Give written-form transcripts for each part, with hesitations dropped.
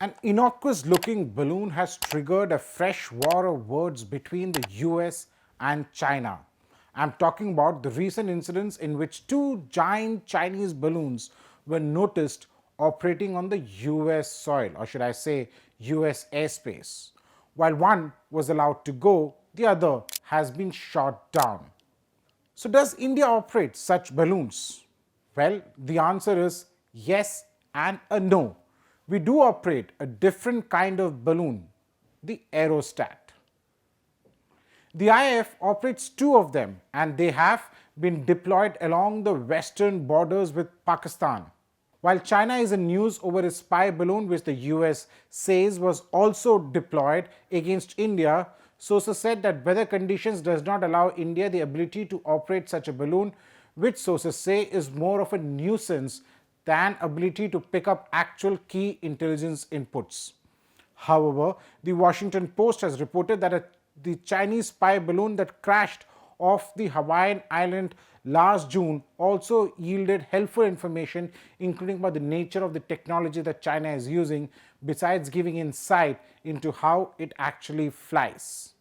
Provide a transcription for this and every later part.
An innocuous looking balloon has triggered a fresh war of words between the US and China. I'm talking about the recent incidents in which two giant Chinese balloons were noticed operating on the US soil, or should I say US airspace. While one was allowed to go, the other has been shot down. So, does India operate such balloons? Well, the answer is yes and a no. We do operate a different kind of balloon, the aerostat. The IAF operates two of them and they have been deployed along the western borders with Pakistan. While China is in news over a spy balloon which the US says was also deployed against India, sources said that weather conditions does not allow India the ability to operate such a balloon, which sources say is more of a nuisance than ability to pick up actual key intelligence inputs. However, the Washington Post has reported that the Chinese spy balloon that crashed off the Hawaiian island last June also yielded helpful information, including about the nature of the technology that China is using, besides giving insight into how it actually flies.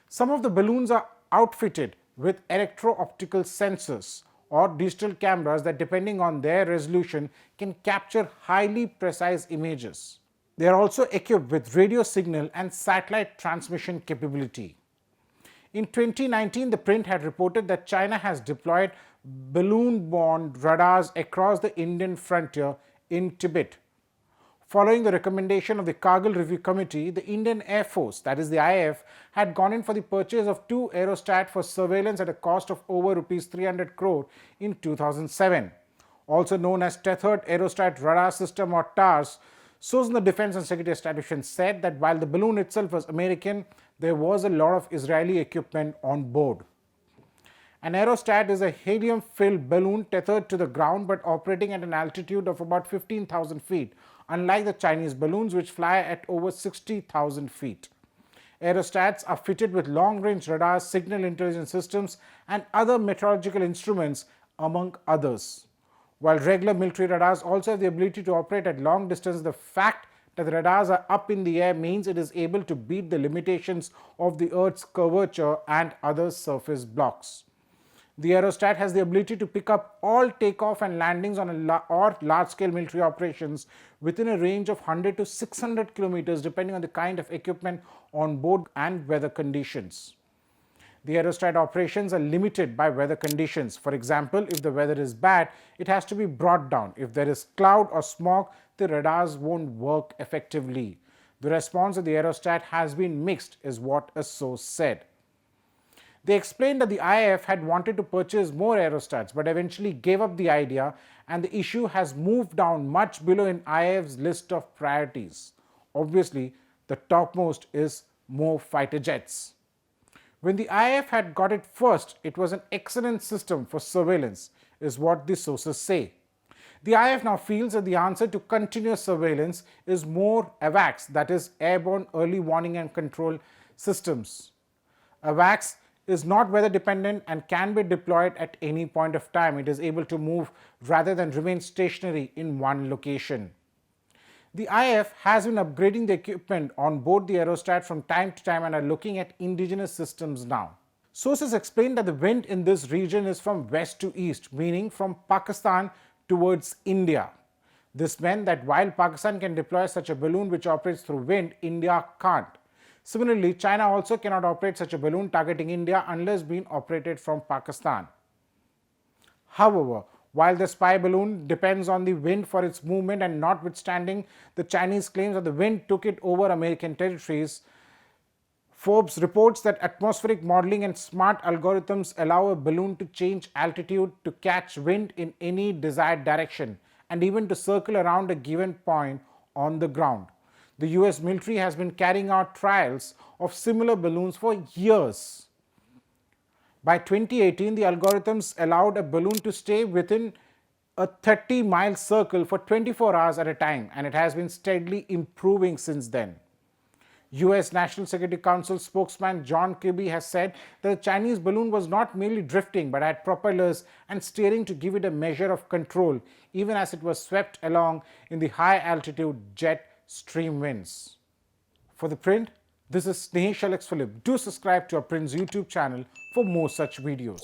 Some of the balloons are outfitted with electro-optical sensors or digital cameras that, depending on their resolution, can capture highly precise images. They are also equipped with radio signal and satellite transmission capability. In 2019, ThePrint had reported that China has deployed balloon-borne radars across the Indian frontier in Tibet. Following the recommendation of the Kargil Review Committee, the Indian Air Force, that is the IAF, had gone in for the purchase of two aerostats for surveillance at a cost of over Rs 300 crore in 2007. Also known as Tethered Aerostat Radar System or TARS, sources in the Defense and Security Establishment said that while the balloon itself was American, there was a lot of Israeli equipment on board. An aerostat is a helium-filled balloon tethered to the ground but operating at an altitude of about 15,000 feet, unlike the Chinese balloons which fly at over 60,000 feet. Aerostats are fitted with long-range radars, signal intelligence systems, and other meteorological instruments, among others. While regular military radars also have the ability to operate at long distance, the fact that the radars are up in the air means it is able to beat the limitations of the Earth's curvature and other surface blocks. The aerostat has the ability to pick up all takeoff and landings on or large-scale military operations within a range of 100 to 600 kilometers depending on the kind of equipment on board and weather conditions. The aerostat operations are limited by weather conditions. For example, if the weather is bad, it has to be brought down. If there is cloud or smog, the radars won't work effectively. The response of the aerostat has been mixed, is what a source said. They explained that the IAF had wanted to purchase more aerostats but eventually gave up the idea, and the issue has moved down much below in IAF's list of priorities. Obviously, the topmost is more fighter jets. When the IAF had got it first, it was an excellent system for surveillance, is what the sources say. The IAF now feels that the answer to continuous surveillance is more AWACS, that is Airborne Early Warning and Control Systems. AWACS is not weather dependent and can be deployed at any point of time. It is able to move rather than remain stationary in one location. The IAF has been upgrading the equipment on board the aerostat from time to time and are looking at indigenous systems now. Sources explain that the wind in this region is from west to east, meaning from Pakistan towards India. This meant that while Pakistan can deploy such a balloon which operates through wind, India can't. Similarly, China also cannot operate such a balloon targeting India unless being operated from Pakistan. However, while the spy balloon depends on the wind for its movement and notwithstanding the Chinese claims that the wind took it over American territories, Forbes reports that atmospheric modeling and smart algorithms allow a balloon to change altitude, to catch wind in any desired direction, and even to circle around a given point on the ground. The US military has been carrying out trials of similar balloons for years. By 2018, the algorithms allowed a balloon to stay within a 30-mile circle for 24 hours at a time, and it has been steadily improving since then. US National Security Council spokesman John Kirby has said that the Chinese balloon was not merely drifting but had propellers and steering to give it a measure of control, even as it was swept along in the high altitude jet stream winds. For The Print, this is Snehesh. Do subscribe to our Print's YouTube channel for more such videos.